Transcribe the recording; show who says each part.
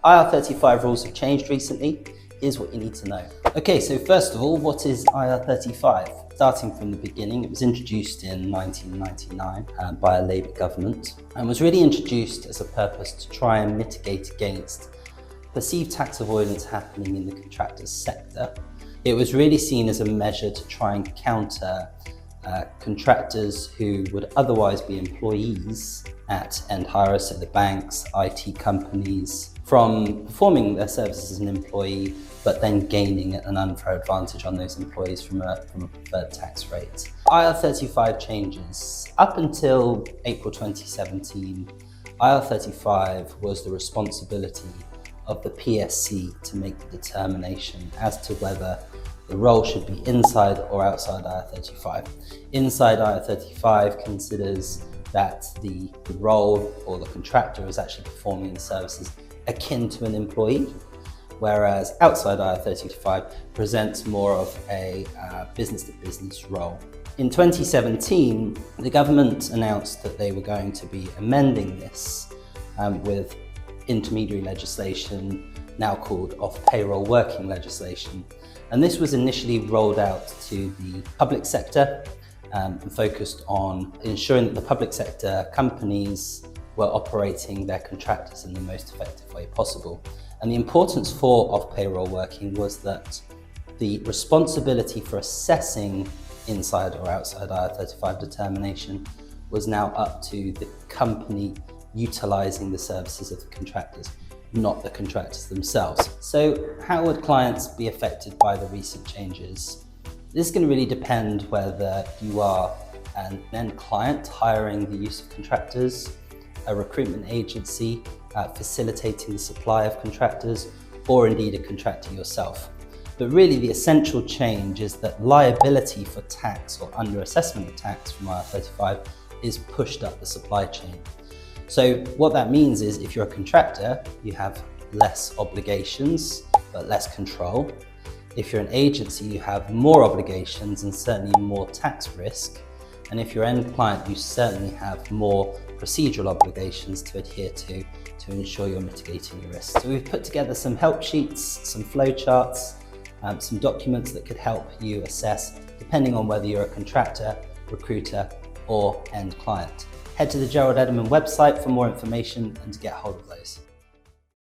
Speaker 1: IR35 rules have changed recently. Here's what you need to know. Okay, so first of all, what is IR35? Starting from the beginning, it was introduced in 1999 by a Labour government and was really introduced as a purpose to try and mitigate against perceived tax avoidance happening in the contractors sector. It was really seen as a measure to try and counter contractors who would otherwise be employees at end hirers, so the banks, IT companies, from performing their services as an employee, but then gaining an unfair advantage on those employees from a preferred tax rate. IR35 changes. Up until April 2017, IR35 was the responsibility of the PSC to make the determination as to whether the role should be inside or outside IR35. Inside IR35 considers that the role or the contractor is actually performing the services akin to an employee, whereas outside IR35 presents more of a business-to-business role. In 2017, the government announced that they were going to be amending this with intermediary legislation, now called off-payroll working legislation. And this was initially rolled out to the public sector and focused on ensuring that the public sector companies were operating their contractors in the most effective way possible. And the importance for off-payroll working was that the responsibility for assessing inside or outside IR35 determination was now up to the company utilising the services of the contractors, not the contractors themselves. So how would clients be affected by the recent changes? This is going to really depend whether you are an end client hiring the use of contractors, a recruitment agency facilitating the supply of contractors, or indeed a contractor yourself. But really the essential change is that liability for tax or underassessment of tax from IR35 is pushed up the supply chain. So what that means is if you're a contractor, you have less obligations, but less control. If you're an agency, you have more obligations and certainly more tax risk. And if you're an end client, you certainly have more procedural obligations to adhere to ensure you're mitigating your risk. So we've put together some help sheets, some flow charts, some documents that could help you assess, depending on whether you're a contractor, recruiter, or end client. Head to the Gerald Edelman website for more information and to get hold of those.